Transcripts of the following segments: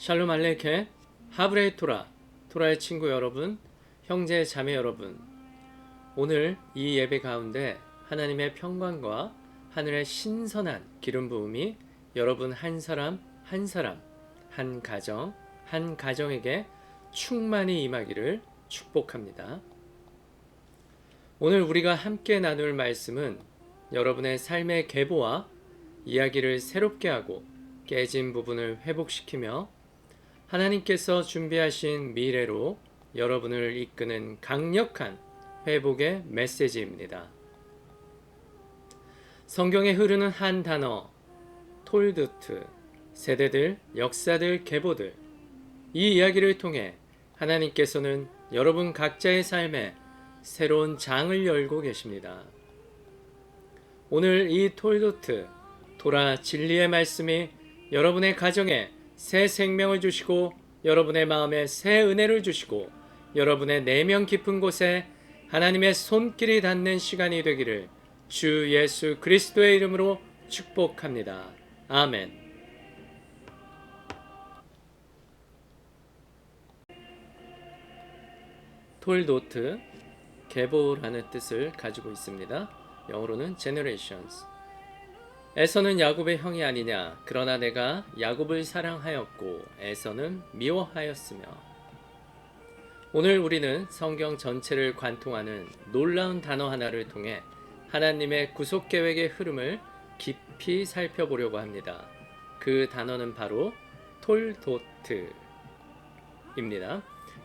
샬롬 알레케 하브레이 토라의 친구 여러분, 형제 자매 여러분, 오늘 이 예배 가운데 하나님의 평강과 하늘의 신선한 기름 부음이 여러분 한 사람 한 사람, 한 가정 한 가정에게 충만히 임하기를 축복합니다. 오늘 우리가 함께 나눌 말씀은 여러분의 삶의 계보와 이야기를 새롭게 하고 깨진 부분을 회복시키며 하나님께서 준비하신 미래로 여러분을 이끄는 강력한 회복의 메시지입니다. 성경에 흐르는 한 단어, 톨드트, 세대들, 역사들, 계보들, 이 이야기를 통해 하나님께서는 여러분 각자의 삶에 새로운 장을 열고 계십니다. 오늘 이 톨드트, 토라 진리의 말씀이 여러분의 가정에 새 생명을 주시고 여러분의 마음에 새 은혜를 주시고 여러분의 내면 깊은 곳에 하나님의 손길이 닿는 시간이 되기를 주 예수 그리스도의 이름으로 축복합니다. 아멘. 톨도트, 계보라는 뜻을 가지고 있습니다. 영어로는 generations. 에서는 야곱의 형이 아니냐. 그러나 내가 야곱을 사랑하였고 에서는 미워하였으며. 오늘 우리는 성경 전체를 관통하는 놀라운 단어 하나를 통해 하나님의 구속 계획의 흐름을 깊이 살펴보려고 합니다. 그 단어는 바로 톨도트입니다.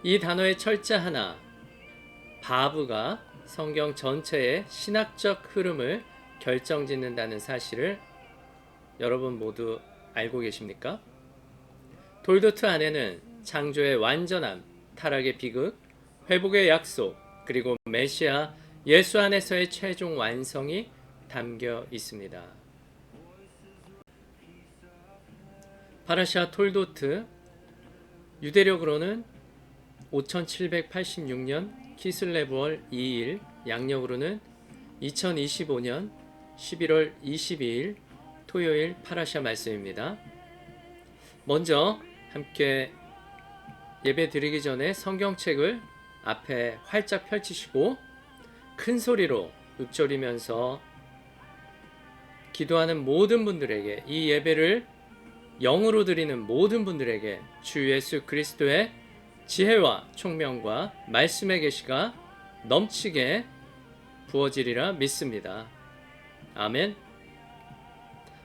이 단어의 철자 하나, 바브가 성경 전체의 신학적 흐름을 결정짓는다는 사실을 여러분 모두 알고 계십니까? 톨도트 안에는 창조의 완전함, 타락의 비극, 회복의 약속, 그리고 메시아 예수 안에서의 최종 완성이 담겨 있습니다. 파라샤 톨도트, 유대력으로는 5786년 키슬레브월 2일, 양력으로는 2025년 11월 22일 토요일 파라샤 말씀입니다. 먼저 함께 예배 드리기 전에 성경책을 앞에 활짝 펼치시고 큰 소리로 읊조리면서 기도하는 모든 분들에게, 이 예배를 영으로 드리는 모든 분들에게 주 예수 그리스도의 지혜와 총명과 말씀의 계시가 넘치게 부어지리라 믿습니다. 아멘.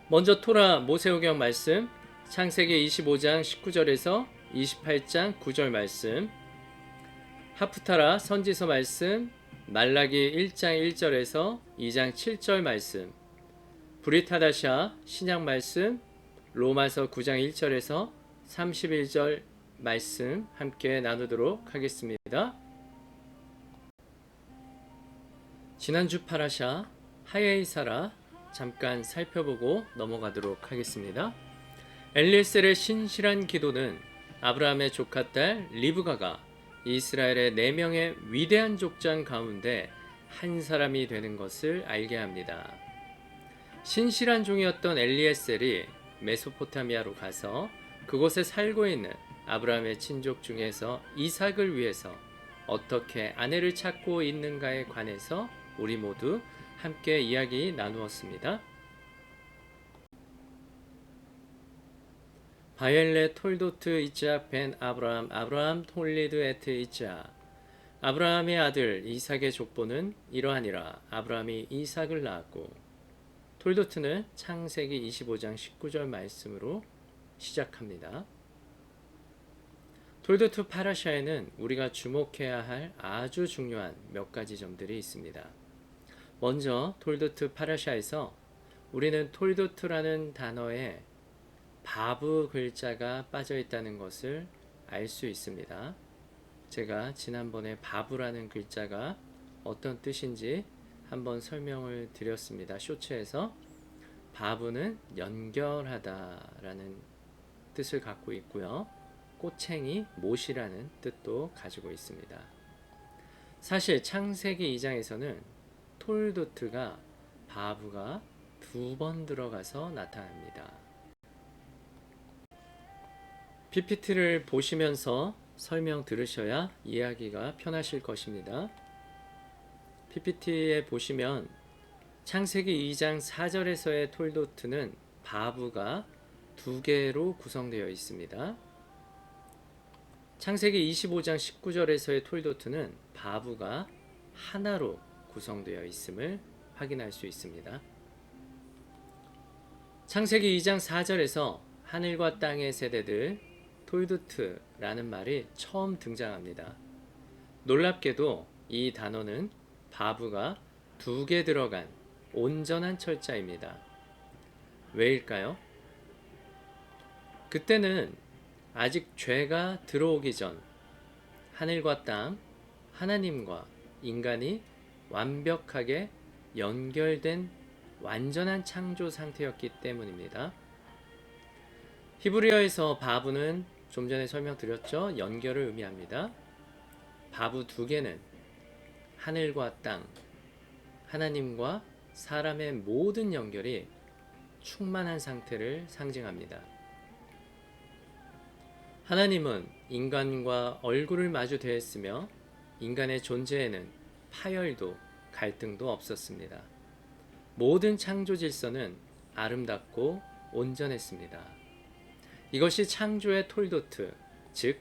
먼저 토라 모세오경 말씀, 창세기 25장 19절에서 28장 9절 말씀, 하프타라 선지서 말씀, 말라기 1장 1절에서 2장 7절 말씀, 브리타다샤 신약 말씀, 로마서 9장 1절에서 31절 말씀 함께 나누도록 하겠습니다. 지난주 파라샤 하예이사라 잠깐 살펴보고 넘어가도록 하겠습니다. 엘리에셀의 신실한 기도는 아브라함의 조카딸 리브가가 이스라엘의 4명의 위대한 족장 가운데 한 사람이 되는 것을 알게 합니다. 신실한 종이었던 엘리에셀이 메소포타미아로 가서 그곳에 살고 있는 아브라함의 친족 중에서 이삭을 위해서 어떻게 아내를 찾고 있는가에 관해서 우리 모두 함께 이야기 나누었습니다. 바엘레 톨도트 이츠악 벤 아브라함 톨리드 에트 이츠악. 아브라함의 아들 이삭의 족보는 이러하니라. 아브라함이 이삭을 낳았고. 톨도트는 창세기 25장 19절 말씀으로 시작합니다. 톨도트 파라샤에는 우리가 주목해야 할 아주 중요한 몇 가지 점들이 있습니다. 먼저 톨도트 파라샤에서 우리는 톨도트라는 단어에 바브 글자가 빠져 있다는 것을 알 수 있습니다. 제가 지난번에 바브라는 글자가 어떤 뜻인지 한번 설명을 드렸습니다. 쇼츠에서. 바브는 연결하다라는 뜻을 갖고 있고요. 꼬챙이, 못이라는 뜻도 가지고 있습니다. 사실 창세기 2장에서는 톨도트가 바브가 2번 들어가서 나타납니다. PPT를 보시면서 설명 들으셔야 이해하기가 편하실 것입니다. PPT에 보시면 창세기 2장 4절에서의 톨도트는 바브가 두 개로 구성되어 있습니다. 창세기 25장 19절에서의 톨도트는 바브가 하나로 구성되어 있음을 확인할 수 있습니다. 창세기 2장 4절에서 하늘과 땅의 세대들 톨두트라는 말이 처음 등장합니다. 놀랍게도 이 단어는 바브가 두 개 들어간 온전한 철자입니다. 왜일까요? 그때는 아직 죄가 들어오기 전 하늘과 땅, 하나님과 인간이 완벽하게 연결된 완전한 창조 상태였기 때문입니다. 히브리어에서 바브는 좀 전에 설명드렸죠. 연결을 의미합니다. 바브 두 개는 하늘과 땅, 하나님과 사람의 모든 연결이 충만한 상태를 상징합니다. 하나님은 인간과 얼굴을 마주 대했으며 인간의 존재에는 파열도 갈등도 없었습니다. 모든 창조 질서는 아름답고 온전했습니다. 이것이 창조의 톨도트, 즉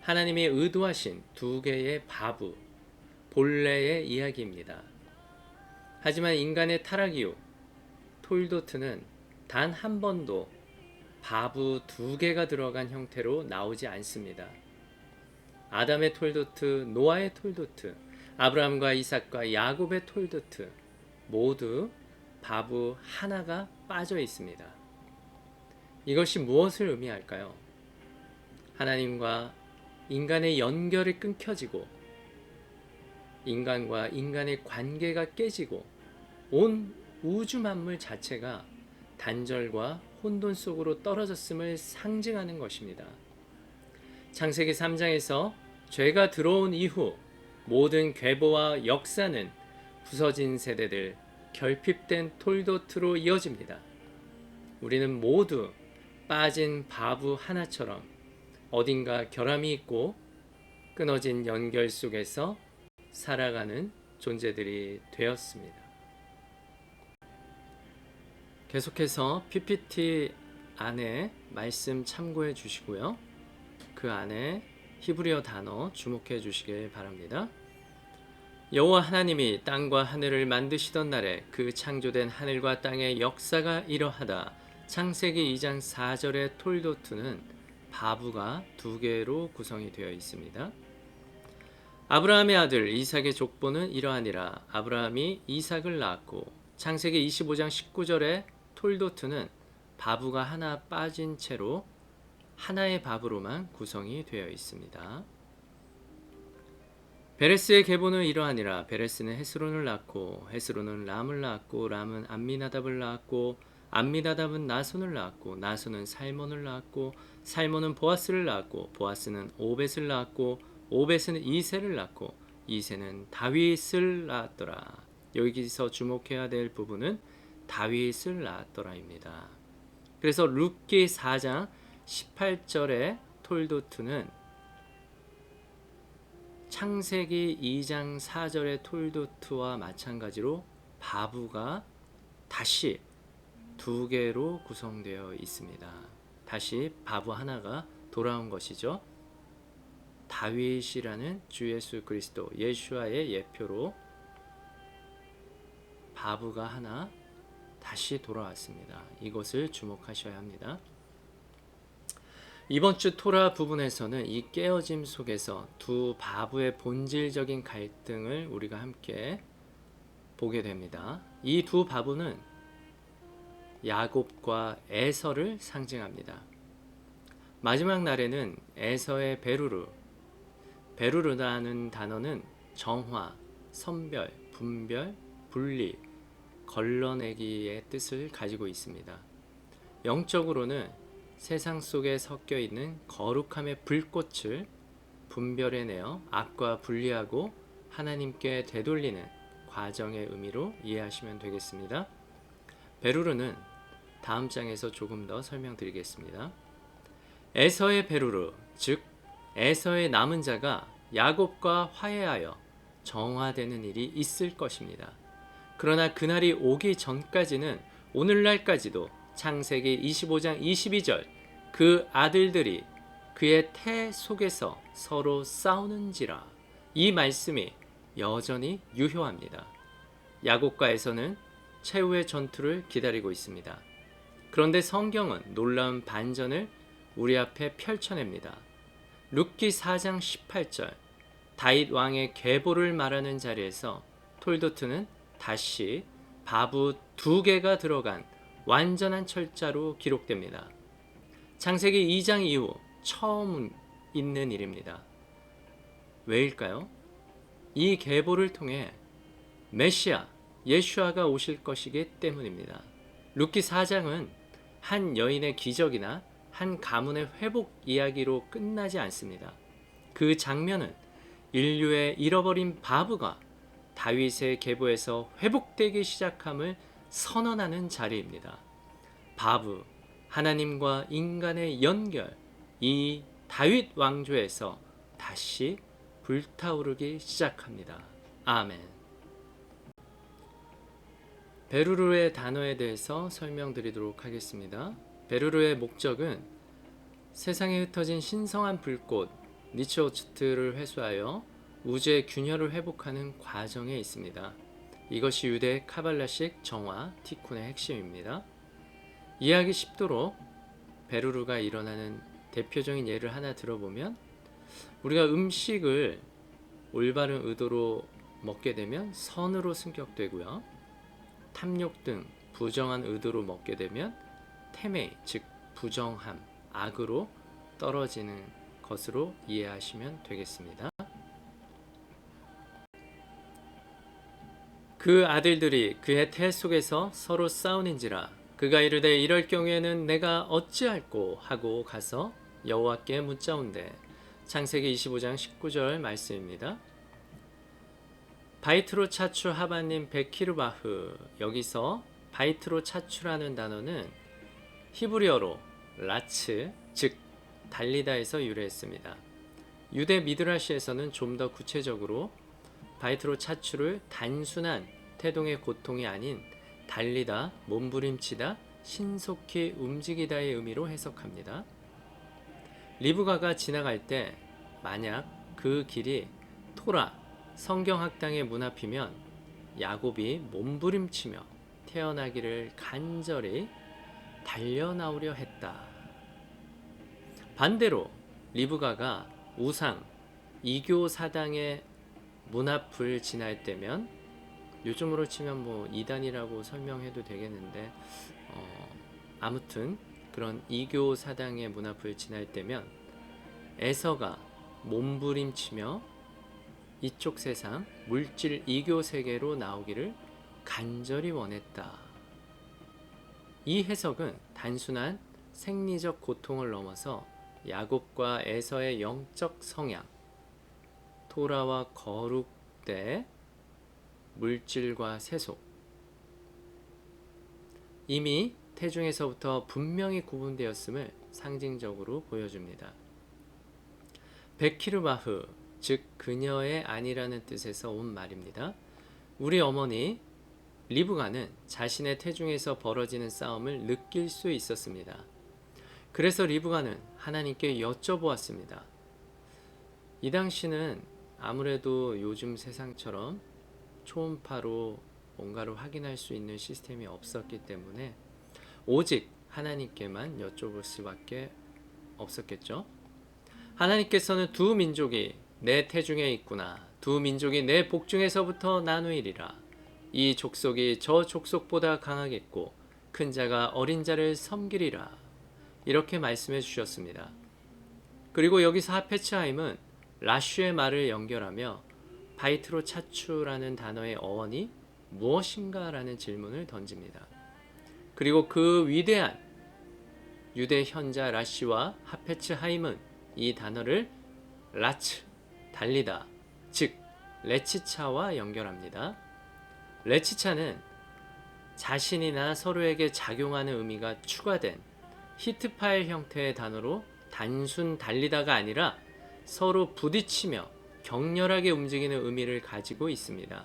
하나님이 의도하신 두 개의 바브, 본래의 이야기입니다. 하지만 인간의 타락 이후 톨도트는 단 한 번도 바브 두 개가 들어간 형태로 나오지 않습니다. 아담의 톨도트, 노아의 톨도트, 아브라함과 이삭과 야곱의 톨도트 모두 바브 하나가 빠져 있습니다. 이것이 무엇을 의미할까요? 하나님과 인간의 연결이 끊겨지고 인간과 인간의 관계가 깨지고 온 우주 만물 자체가 단절과 혼돈 속으로 떨어졌음을 상징하는 것입니다. 창세기 3장에서 죄가 들어온 이후 모든 계보와 역사는 부서진 세대들, 결핍된 톨도트로 이어집니다. 우리는 모두 빠진 바브 하나처럼 어딘가 결함이 있고 끊어진 연결 속에서 살아가는 존재들이 되었습니다. 계속해서 PPT 안에 말씀 참고해 주시고요. 그 안에 히브리어 단어 주목해 주시길 바랍니다. 여호와 하나님이 땅과 하늘을 만드시던 날에 그 창조된 하늘과 땅의 역사가 이러하다. 창세기 2장 4절의 톨도트는 바브가 두 개로 구성이 되어 있습니다. 아브라함의 아들 이삭의 족보는 이러하니라. 아브라함이 이삭을 낳았고 창세기 25장 19절의 톨도트는 바브가 하나 빠진 채로 하나의 바브로만 구성이 되어 있습니다. 베레스의 계보는 이러하니라. 베레스는 헤스론을 낳고 헤스론은 람을 낳았고 람은 암미나답을 낳았고 암미나답은 나손을 낳았고 나손은 살몬을 낳았고 살몬은 보아스를 낳았고 보아스는 오벳을 낳았고 오벳은 이새를 낳고 이새는 다윗을 낳았더라. 여기서 주목해야 될 부분은 다윗을 낳았더라입니다. 그래서 룻기 4장 18절의 톨도트는 창세기 2장 4절의 톨도트와 마찬가지로 바브가 다시 두 개로 구성되어 있습니다. 다시 바브 하나가 돌아온 것이죠. 다윗이라는 주 예수 그리스도 예수와의 예표로 바브가 하나 다시 돌아왔습니다. 이것을 주목하셔야 합니다. 이번 주 토라 부분에서는 이 깨어짐 속에서 두 바브의 본질적인 갈등을 우리가 함께 보게 됩니다. 이 두 바브는 야곱과 에서를 상징합니다. 마지막 날에는 에서의 베루르라는 단어는 정화, 선별, 분별, 분리, 걸러내기의 뜻을 가지고 있습니다. 영적으로는 세상 속에 섞여 있는 거룩함의 불꽃을 분별해내어 악과 분리하고 하나님께 되돌리는 과정의 의미로 이해하시면 되겠습니다. 베루르는 다음 장에서 조금 더 설명드리겠습니다. 에서의 베르르, 즉 에서의 남은 자가 야곱과 화해하여 정화되는 일이 있을 것입니다. 그러나 그날이 오기 전까지는 오늘날까지도 창세기 25장 22절 그 아들들이 그의 태 속에서 서로 싸우는지라, 이 말씀이 여전히 유효합니다. 야곱과 에서는 최후의 전투를 기다리고 있습니다. 그런데 성경은 놀라운 반전을 우리 앞에 펼쳐냅니다. 룻기 4장 18절 다윗 왕의 계보를 말하는 자리에서 톨도트는 다시 바브 2개가 들어간 완전한 철자로 기록됩니다. 창세기 2장 이후 처음 있는 일입니다. 왜일까요? 이 계보를 통해 메시아 예수아가 오실 것이기 때문입니다. 룻기 4장은 한 여인의 기적이나 한 가문의 회복 이야기로 끝나지 않습니다. 그 장면은 인류의 잃어버린 바브가 다윗의 계보에서 회복되기 시작함을 선언하는 자리입니다. 바브, 하나님과 인간의 연결, 이 다윗 왕조에서 다시 불타오르기 시작합니다. 아멘. 베르르의 단어에 대해서 설명드리도록 하겠습니다. 베르르의 목적은 세상에 흩어진 신성한 불꽃 니츠오츠트를 회수하여 우주의 균열을 회복하는 과정에 있습니다. 이것이 유대 카발라식 정화 티쿤의 핵심입니다. 이해하기 쉽도록 베르르가 일어나는 대표적인 예를 하나 들어보면, 우리가 음식을 올바른 의도로 먹게 되면 선으로 승격되고요, 탐욕 등 부정한 의도로 먹게 되면 태메, 즉 부정함, 악으로 떨어지는 것으로 이해하시면 되겠습니다. 그 아들들이 그의 태 속에서 서로 싸우는지라, 그가 이르되 이럴 경우에는 내가 어찌할꼬 하고 가서 여호와께 묻자온대. 창세기 25장 19절 말씀입니다. 바이트로 차추 하바님 베키르바흐, 여기서 바이트로 차추라는 단어는 히브리어로 라츠, 즉 달리다에서 유래했습니다. 유대 미드라시에서는 좀 더 구체적으로 바이트로 차추를 단순한 태동의 고통이 아닌 달리다, 몸부림치다, 신속히 움직이다의 의미로 해석합니다. 리브가가 지나갈 때 만약 그 길이 토라, 성경학당의 문 앞이면 야곱이 몸부림치며 태어나기를 간절히 달려나오려 했다. 반대로 리브가가 우상, 이교 사당의 문 앞을 지날 때면, 요즘으로 치면 이단이라고 설명해도 되겠는데, 아무튼 그런 이교 사당의 문 앞을 지날 때면 에서가 몸부림치며 이쪽 세상 물질 이교 세계로 나오기를 간절히 원했다. 이 해석은 단순한 생리적 고통을 넘어서 야곱과 에서의 영적 성향, 토라와 거룩대, 물질과 세속, 이미 태중에서부터 분명히 구분되었음을 상징적으로 보여줍니다. 베키르바흐, 즉 그녀의 아니라는 뜻에서 온 말입니다. 우리 어머니 리브가는 자신의 태중에서 벌어지는 싸움을 느낄 수 있었습니다. 그래서 리브가는 하나님께 여쭤보았습니다. 이 당시는 아무래도 요즘 세상처럼 초음파로 뭔가를 확인할 수 있는 시스템이 없었기 때문에 오직 하나님께만 여쭤볼 수밖에 없었겠죠. 하나님께서는 두 민족이 내 태중에 있구나, 두 민족이 내 복중에서부터 나누이리라, 이 족속이 저 족속보다 강하겠고 큰 자가 어린 자를 섬기리라, 이렇게 말씀해 주셨습니다. 그리고 여기서 하페츠하임은 라슈의 말을 연결하며 바이트로 차추라는 단어의 어원이 무엇인가 라는 질문을 던집니다. 그리고 그 위대한 유대 현자 라시와 하페츠하임은 이 단어를 라츠, 달리다, 즉 레치차와 연결합니다. 레치차는 자신이나 서로에게 작용하는 의미가 추가된 히트 파일 형태의 단어로 단순 달리다가 아니라 서로 부딪히며 격렬하게 움직이는 의미를 가지고 있습니다.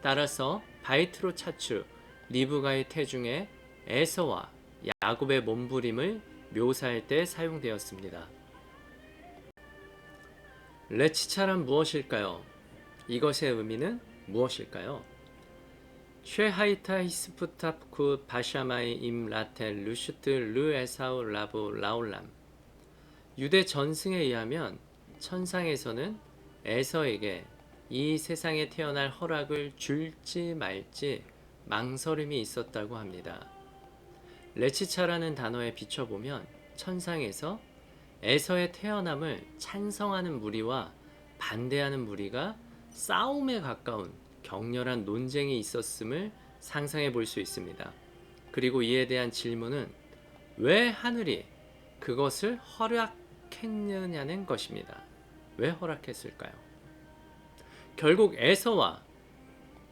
따라서 바이트로 차추, 리브가의 태중에 에서와 야곱의 몸부림을 묘사할 때 사용되었습니다. 레치차란 무엇일까요? 이것의 의미는 무엇일까요? 쉐하이타 히스푸타프쿠 바샤마이 임 라텔 루슈트 르 에사우 라부 라올람. 유대 전승에 의하면 천상에서는 에서에게 이 세상에 태어날 허락을 줄지 말지 망설임이 있었다고 합니다. 레치차라는 단어에 비춰보면 천상에서 에서의 태어남을 찬성하는 무리와 반대하는 무리가 싸움에 가까운 격렬한 논쟁이 있었음을 상상해 볼 수 있습니다. 그리고 이에 대한 질문은 왜 하늘이 그것을 허락했느냐는 것입니다. 왜 허락했을까요? 결국 에서와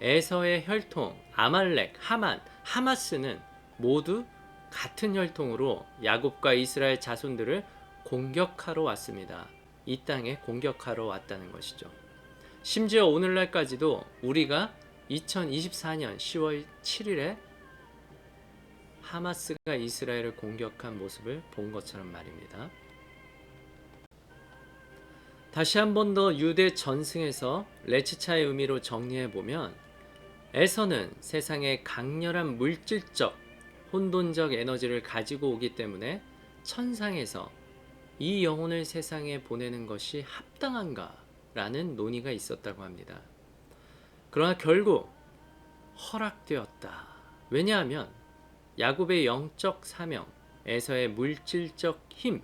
에서의 혈통 아말렉, 하만, 하마스는 모두 같은 혈통으로 야곱과 이스라엘 자손들을 공격하러 왔습니다. 이 땅에 공격하러 왔다는 것이죠. 심지어 오늘날까지도 우리가 2024년 10월 7일에 하마스가 이스라엘을 공격한 모습을 본 것처럼 말입니다. 다시 한 번 더 유대 전승에서 레치차의 의미로 정리해보면 에서는 세상의 강렬한 물질적, 혼돈적 에너지를 가지고 오기 때문에 천상에서 이 영혼을 세상에 보내는 것이 합당한가? 라는 논의가 있었다고 합니다. 그러나 결국 허락되었다. 왜냐하면 야곱의 영적 사명, 에서의 물질적 힘,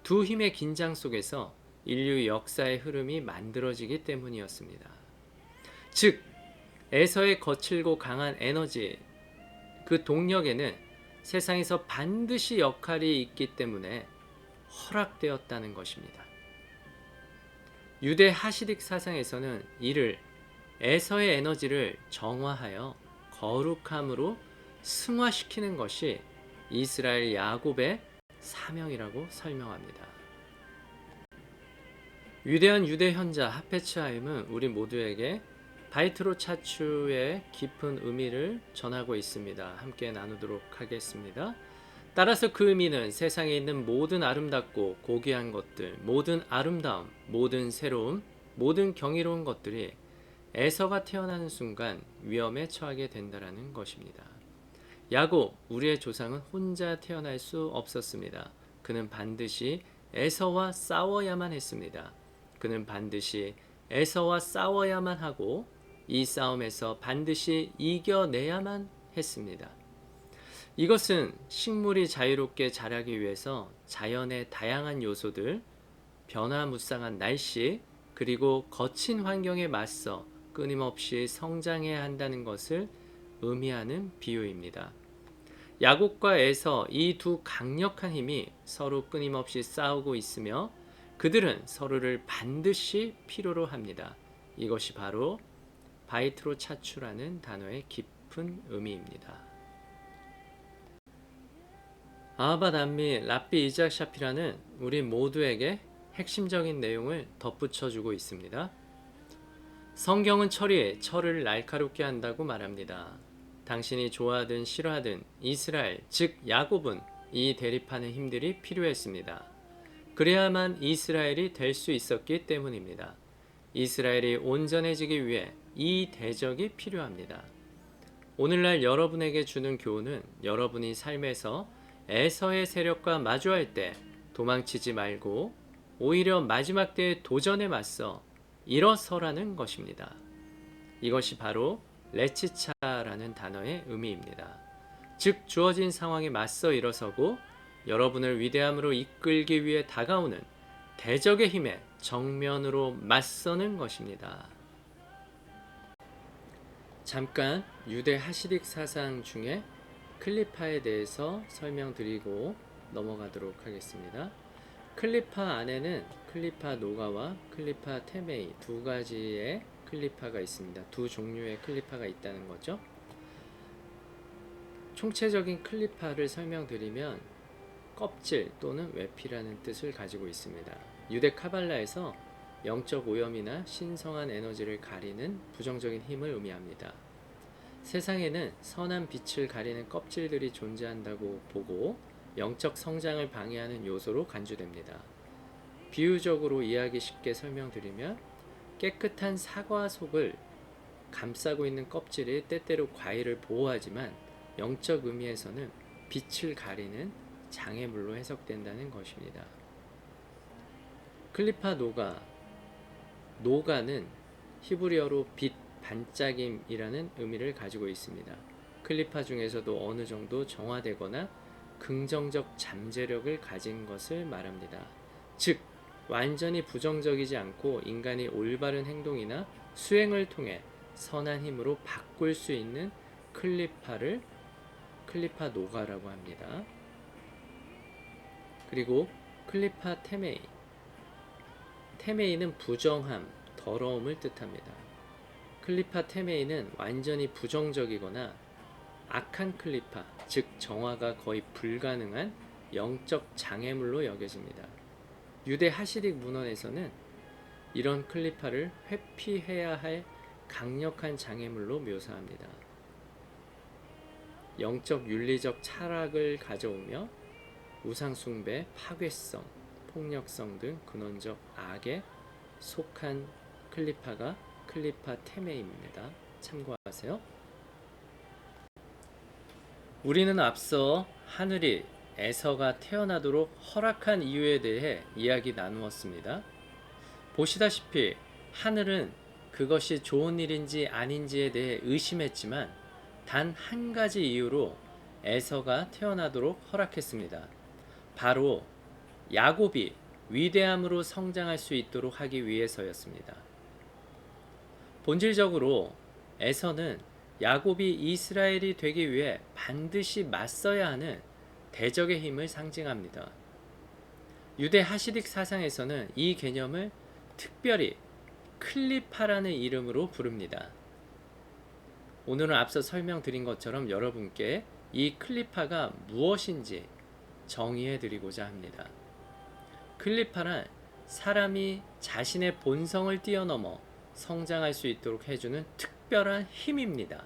두 힘의 긴장 속에서 인류 역사의 흐름이 만들어지기 때문이었습니다. 즉, 에서의 거칠고 강한 에너지, 그 동력에는 세상에서 반드시 역할이 있기 때문에 허락되었다는 것입니다. 유대 하시딕 사상에서는 이를 에서의 에너지를 정화하여 거룩함으로 승화시키는 것이 이스라엘 야곱의 사명이라고 설명합니다. 위대한 유대 현자 하페츠하임은 우리 모두에게 바이트로 차추의 깊은 의미를 전하고 있습니다. 함께 나누도록 하겠습니다. 따라서 그 의미는 세상에 있는 모든 아름답고 고귀한 것들, 모든 아름다움, 모든 새로움, 모든 경이로운 것들이 에서가 태어나는 순간 위험에 처하게 된다는 것입니다. 야곱, 우리의 조상은 혼자 태어날 수 없었습니다. 그는 반드시 에서와 싸워야만 했습니다. 그는 반드시 에서와 싸워야만 하고 이 싸움에서 반드시 이겨내야만 했습니다. 이것은 식물이 자유롭게 자라기 위해서 자연의 다양한 요소들, 변화무쌍한 날씨, 그리고 거친 환경에 맞서 끊임없이 성장해야 한다는 것을 의미하는 비유입니다. 야곱과 에서, 이 두 강력한 힘이 서로 끊임없이 싸우고 있으며 그들은 서로를 반드시 필요로 합니다. 이것이 바로 바이트로 차추라는 단어의 깊은 의미입니다. 아하밭 암미 랍비 이작 샤피라는 우리 모두에게 핵심적인 내용을 덧붙여주고 있습니다. 성경은 철을 날카롭게 한다고 말합니다. 당신이 좋아하든 싫어하든 이스라엘, 즉 야곱은 이 대립하는 힘들이 필요했습니다. 그래야만 이스라엘이 될 수 있었기 때문입니다. 이스라엘이 온전해지기 위해 이 대적이 필요합니다. 오늘날 여러분에게 주는 교훈은 여러분이 삶에서 에서의 세력과 마주할 때 도망치지 말고 오히려 마지막 때의 도전에 맞서 일어서라는 것입니다. 이것이 바로 레치차라는 단어의 의미입니다. 즉 주어진 상황에 맞서 일어서고 여러분을 위대함으로 이끌기 위해 다가오는 대적의 힘에 정면으로 맞서는 것입니다. 잠깐 유대 하시딕 사상 중에 클리파에 대해서 설명드리고 넘어가도록 하겠습니다. 클리파 안에는 클리파 노가와 클리파 테메이 두 가지의 클리파가 있습니다. 두 종류의 클리파가 있다는 거죠. 총체적인 클리파를 설명드리면 껍질 또는 외피라는 뜻을 가지고 있습니다. 유대 카발라에서 영적 오염이나 신성한 에너지를 가리는 부정적인 힘을 의미합니다. 세상에는 선한 빛을 가리는 껍질들이 존재한다고 보고 영적 성장을 방해하는 요소로 간주됩니다. 비유적으로 이해하기 쉽게 설명드리면 깨끗한 사과 속을 감싸고 있는 껍질이 때때로 과일을 보호하지만 영적 의미에서는 빛을 가리는 장애물로 해석된다는 것입니다. 클리파 노가, 노가는 히브리어로 빛, 반짝임이라는 의미를 가지고 있습니다. 클리파 중에서도 어느 정도 정화되거나 긍정적 잠재력을 가진 것을 말합니다. 즉, 완전히 부정적이지 않고 인간이 올바른 행동이나 수행을 통해 선한 힘으로 바꿀 수 있는 클리파를 클리파 노가라고 합니다. 그리고 클리파 테메이, 테메이는 부정함, 더러움을 뜻합니다. 클리파 테메이는 완전히 부정적이거나 악한 클리파, 즉 정화가 거의 불가능한 영적 장애물로 여겨집니다. 유대 하시딕 문헌에서는 이런 클리파를 회피해야 할 강력한 장애물로 묘사합니다. 영적 윤리적 철학을 가져오며 우상숭배, 파괴성, 폭력성 등 근원적 악에 속한 클리파가 클리파 테메입니다. 참고하세요. 우리는 앞서 하늘이 에서가 태어나도록 허락한 이유에 대해 이야기 나누었습니다. 보시다시피 하늘은 그것이 좋은 일인지 아닌지에 대해 의심했지만 단 한 가지 이유로 에서가 태어나도록 허락했습니다. 바로 야곱이 위대함으로 성장할 수 있도록 하기 위해서였습니다. 본질적으로 에서는 야곱이 이스라엘이 되기 위해 반드시 맞서야 하는 대적의 힘을 상징합니다. 유대 하시딕 사상에서는 이 개념을 특별히 클리파라는 이름으로 부릅니다. 오늘은 앞서 설명드린 것처럼 여러분께 이 클리파가 무엇인지 정의해 드리고자 합니다. 클리파란 사람이 자신의 본성을 뛰어넘어 성장할 수 있도록 해주는 특별한 힘입니다.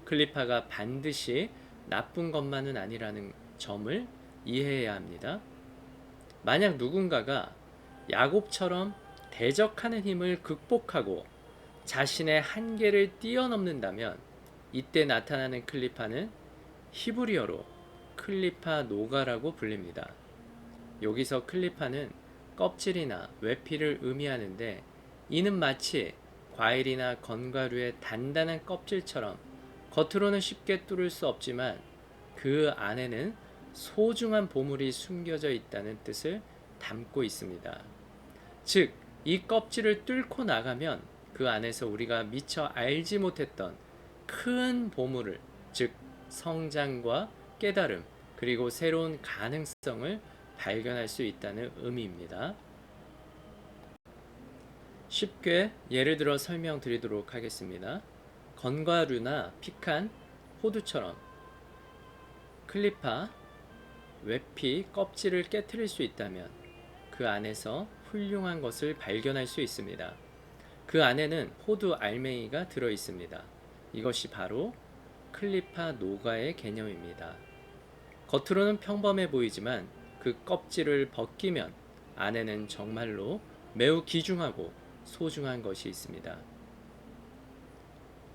클리파가 반드시 나쁜 것만은 아니라는 점을 이해해야 합니다. 만약 누군가가 야곱처럼 대적하는 힘을 극복하고 자신의 한계를 뛰어넘는다면 이때 나타나는 클리파는 히브리어로 클리파 노가라고 불립니다. 여기서 클리파는 껍질이나 외피를 의미하는데 이는 마치 과일이나 건과류의 단단한 껍질처럼 겉으로는 쉽게 뚫을 수 없지만 그 안에는 소중한 보물이 숨겨져 있다는 뜻을 담고 있습니다. 즉, 이 껍질을 뚫고 나가면 그 안에서 우리가 미처 알지 못했던 큰 보물을, 즉 성장과 깨달음, 그리고 새로운 가능성을 발견할 수 있다는 의미입니다. 쉽게 예를 들어 설명드리도록 하겠습니다. 건과류나 피칸, 호두처럼 클리파, 외피, 껍질을 깨트릴 수 있다면 그 안에서 훌륭한 것을 발견할 수 있습니다. 그 안에는 호두 알맹이가 들어 있습니다. 이것이 바로 클리파 노가의 개념입니다. 겉으로는 평범해 보이지만 그 껍질을 벗기면 안에는 정말로 매우 귀중하고 소중한 것이 있습니다.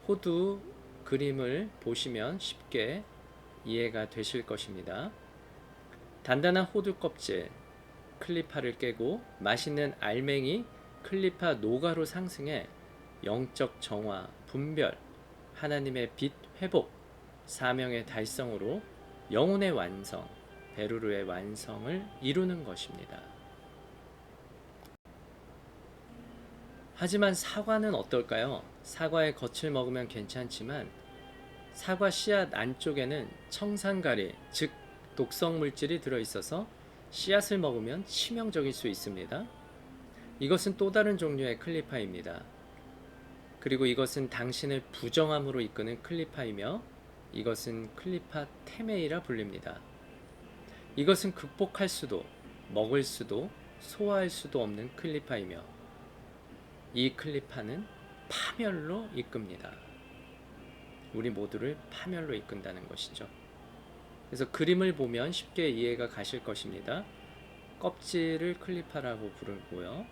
호두 그림을 보시면 쉽게 이해가 되실 것입니다. 단단한 호두 껍질, 클리파를 깨고 맛있는 알맹이, 클리파 노가로 상승해 영적 정화, 분별, 하나님의 빛 회복, 사명의 달성으로 영혼의 완성, 베르르의 완성을 이루는 것입니다. 하지만 사과는 어떨까요? 사과의 겉을 먹으면 괜찮지만 사과 씨앗 안쪽에는 청산가리, 즉 독성 물질이 들어있어서 씨앗을 먹으면 치명적일 수 있습니다. 이것은 또 다른 종류의 클리파입니다. 그리고 이것은 당신을 부정함으로 이끄는 클리파이며 이것은 클리파 테메이라 불립니다. 이것은 극복할 수도, 먹을 수도, 소화할 수도 없는 클리파이며 이 클리파는 파멸로 이끕니다. 우리 모두를 파멸로 이끈다는 것이죠. 그래서 그림을 보면 쉽게 이해가 가실 것입니다. 껍질을 클리파라고 부르고요.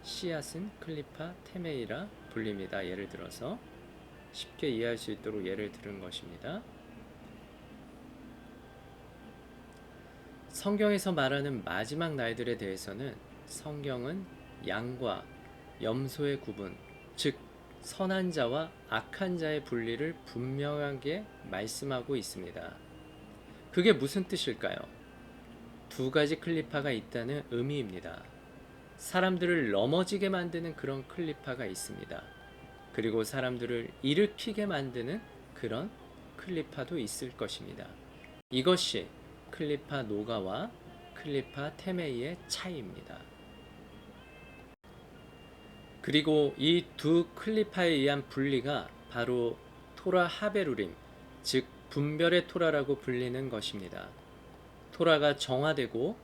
씨앗은 클리파 테메이라 불립니다. 예를 들어서 쉽게 이해할 수 있도록 예를 들은 것입니다. 성경에서 말하는 마지막 날들에 대해서는 성경은 양과 염소의 구분, 즉 선한 자와 악한 자의 분리를 분명하게 말씀하고 있습니다. 그게 무슨 뜻일까요? 두 가지 클리파가 있다는 의미입니다. 사람들을 넘어지게 만드는 그런 클리파가 있습니다. 그리고 사람들을 일으키게 만드는 그런 클리파도 있을 것입니다. 이것이 클리파 노가와 클리파 테메이의 차이입니다. 그리고 이 두 클리파에 의한 분리가 바로 토라 하베루림, 즉 분별의 토라라고 불리는 것입니다. 토라가 정화되고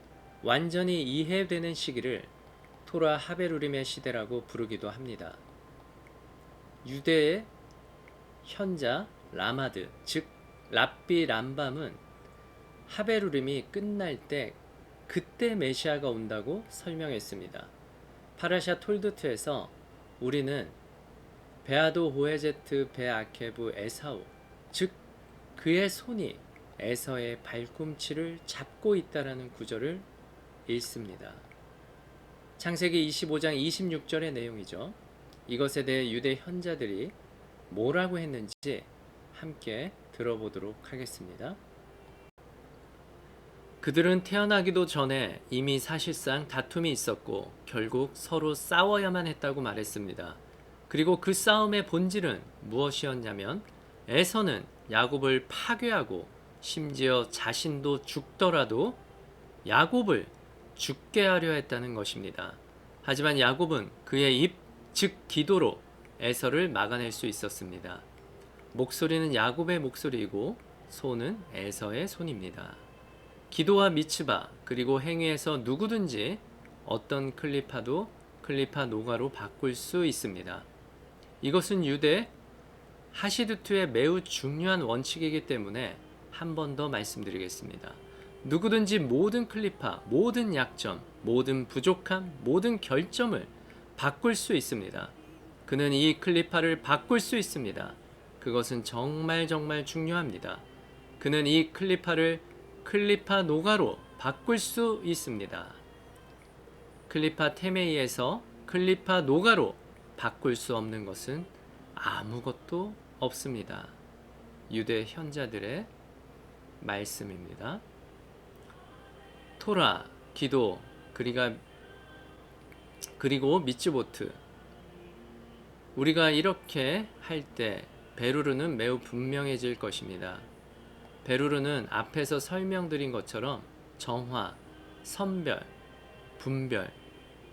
완전히 이해되는 시기를 토라 하베루림의 시대라고 부르기도 합니다. 유대의 현자 라마드, 즉 랍비 람밤은 하베루림이 끝날 때 그때 메시아가 온다고 설명했습니다. 파라샤 톨드트에서 우리는 베아도 호에제트 베아케브 에사우, 즉 그의 손이 에서의 발꿈치를 잡고 있다라는 구절을 읽습니다. 창세기 25장 26절의 내용이죠. 이것에 대해 유대 현자들이 뭐라고 했는지 함께 들어보도록 하겠습니다. 그들은 태어나기도 전에 이미 사실상 다툼이 있었고 결국 서로 싸워야만 했다고 말했습니다. 그리고 그 싸움의 본질은 무엇이었냐면 에서는 야곱을 파괴하고 심지어 자신도 죽더라도 야곱을 죽게 하려 했다는 것입니다. 하지만 야곱은 그의 입, 즉 기도로 에서를 막아낼 수 있었습니다. 목소리는 야곱의 목소리이고 손은 에서의 손입니다. 기도와 미츠바 그리고 행위에서 누구든지 어떤 클리파도 클리파 노가로 바꿀 수 있습니다. 이것은 유대 하시드투의 매우 중요한 원칙이기 때문에 한 번 더 말씀드리겠습니다. 누구든지 모든 클리파, 모든 약점, 모든 부족함, 모든 결점을 바꿀 수 있습니다. 그는 이 클리파를 바꿀 수 있습니다. 그것은 정말 중요합니다. 그는 이 클리파를 클리파 노가로 바꿀 수 있습니다. 클리파 테메이에서 클리파 노가로 바꿀 수 없는 것은 아무것도 없습니다. 유대 현자들의 말씀입니다. 토라, 기도, 그리고 미츠보트. 우리가 이렇게 할 때 베루르는 매우 분명해질 것입니다. 베루르는 앞에서 설명드린 것처럼 정화, 선별, 분별,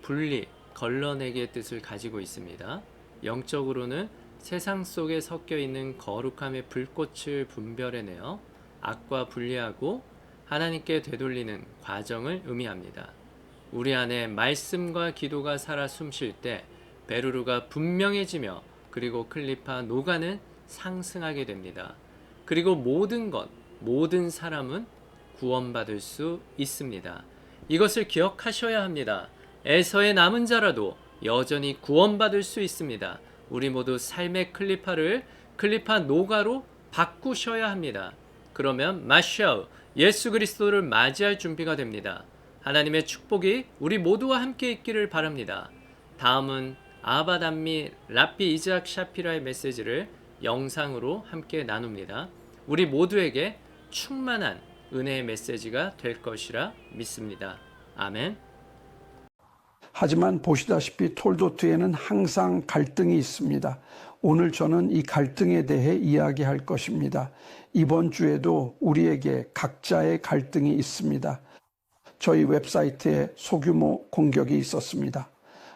분리, 걸러내기의 뜻을 가지고 있습니다. 영적으로는 세상 속에 섞여 있는 거룩함의 불꽃을 분별해내어 악과 분리하고 하나님께 되돌리는 과정을 의미합니다. 우리 안에 말씀과 기도가 살아 숨쉴 때 베루르가 분명해지며 그리고 클리파 노가는 상승하게 됩니다. 그리고 모든 것, 모든 사람은 구원받을 수 있습니다. 이것을 기억하셔야 합니다. 에서의 남은 자라도 여전히 구원받을 수 있습니다. 우리 모두 삶의 클리파를 클리파 노가로 바꾸셔야 합니다. 그러면 마샤우 예수 그리스도를 맞이할 준비가 됩니다. 하나님의 축복이 우리 모두와 함께 있기를 바랍니다. 다음은 아바담미 랍비 이즈악 샤피라의 메시지를 영상으로 함께 나눕니다. 우리 모두에게 충만한 은혜의 메시지가 될 것이라 믿습니다. 아멘. 하지만 보시다시피 톨도트에는 항상 갈등이 있습니다. 오늘 저는 이 갈등에 대해 이야기할 것입니다. 이번 주에도 우리에게 각자의 갈등이 있습니다. 저희 웹사이트에 소규모 공격이 있었습니다.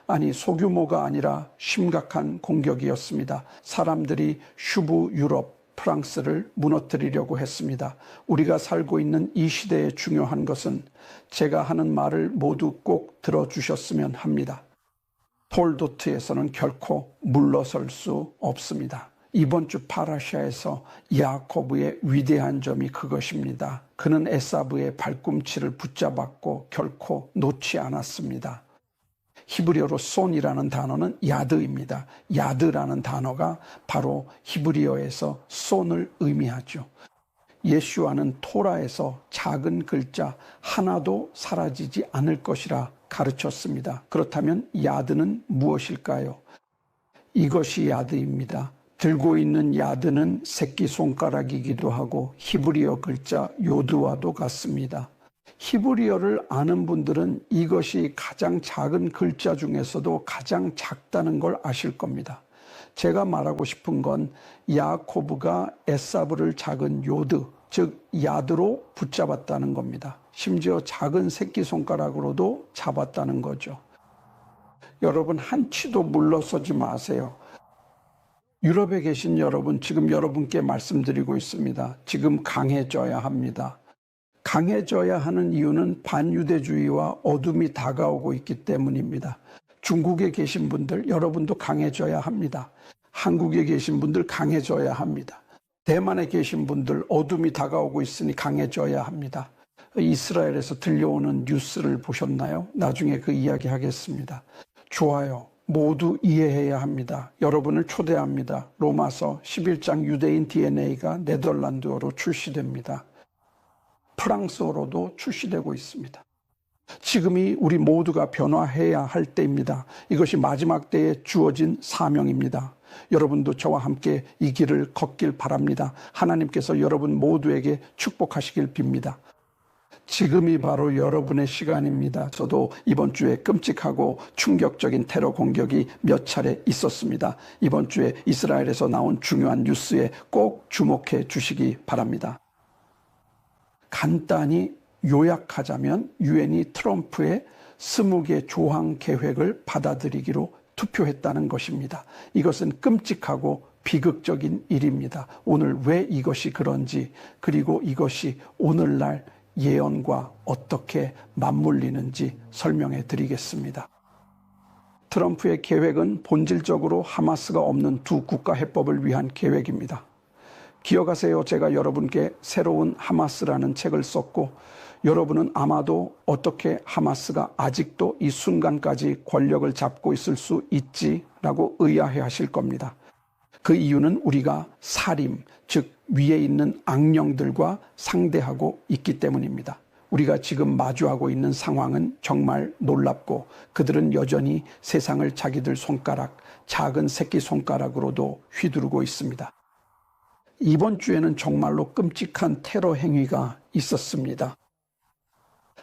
아니, 소규모가 아니라 심각한 공격이었습니다. 사람들이 슈브 유럽 프랑스를 무너뜨리려고 했습니다. 우리가 살고 있는 이 시대에 중요한 것은 제가 하는 말을 모두 꼭 들어주셨으면 합니다. 톨도트에서는 결코 물러설 수 없습니다. 이번 주 파라샤에서 야코브의 위대한 점이 그것입니다. 그는 에사브의 발꿈치를 붙잡았고 결코 놓지 않았습니다. 히브리어로 손이라는 단어는 야드입니다. 야드라는 단어가 바로 히브리어에서 손을 의미하죠. 예슈아는 토라에서 작은 글자 하나도 사라지지 않을 것이라 가르쳤습니다. 그렇다면 야드는 무엇일까요? 이것이 야드입니다. 들고 있는 야드는 새끼손가락이기도 하고 히브리어 글자 요드와도 같습니다. 히브리어를 아는 분들은 이것이 가장 작은 글자 중에서도 가장 작다는 걸 아실 겁니다. 제가 말하고 싶은 건 야코브가 에사브를 작은 요드, 즉 야드로 붙잡았다는 겁니다. 심지어 작은 새끼손가락으로도 잡았다는 거죠. 여러분, 한치도 물러서지 마세요. 유럽에 계신 여러분, 지금 여러분께 말씀드리고 있습니다. 지금 강해져야 합니다. 강해져야 하는 이유는 반유대주의와 어둠이 다가오고 있기 때문입니다. 중국에 계신 분들, 여러분도 강해져야 합니다. 한국에 계신 분들 강해져야 합니다. 대만에 계신 분들, 어둠이 다가오고 있으니 강해져야 합니다. 이스라엘에서 들려오는 뉴스를 보셨나요? 나중에 그 이야기 하겠습니다. 좋아요. 모두 이해해야 합니다. 여러분을 초대합니다. 로마서 11장 유대인 DNA가 네덜란드어로 출시됩니다. 프랑스어로도 출시되고 있습니다. 지금이 우리 모두가 변화해야 할 때입니다. 이것이 마지막 때에 주어진 사명입니다. 여러분도 저와 함께 이 길을 걷길 바랍니다. 하나님께서 여러분 모두에게 축복하시길 빕니다. 지금이 바로 여러분의 시간입니다. 저도 이번 주에 끔찍하고 충격적인 테러 공격이 몇 차례 있었습니다. 이번 주에 이스라엘에서 나온 중요한 뉴스에 꼭 주목해 주시기 바랍니다. 간단히 요약하자면 유엔이 트럼프의 20개 조항 계획을 받아들이기로 투표했다는 것입니다. 이것은 끔찍하고 비극적인 일입니다. 오늘 왜 이것이 그런지, 그리고 이것이 오늘날 예언과 어떻게 맞물리는지 설명해 드리겠습니다. 트럼프의 계획은 본질적으로 하마스가 없는 두 국가 해법을 위한 계획입니다. 기억하세요. 제가 여러분께 새로운 하마스라는 책을 썼고, 여러분은 아마도 어떻게 하마스가 아직도 이 순간까지 권력을 잡고 있을 수 있지라고 의아해 하실 겁니다. 그 이유는 우리가 살인, 즉 위에 있는 악령들과 상대하고 있기 때문입니다. 우리가 지금 마주하고 있는 상황은 정말 놀랍고 그들은 여전히 세상을 자기들 손가락, 작은 새끼손가락으로도 휘두르고 있습니다. 이번 주에는 정말로 끔찍한 테러 행위가 있었습니다.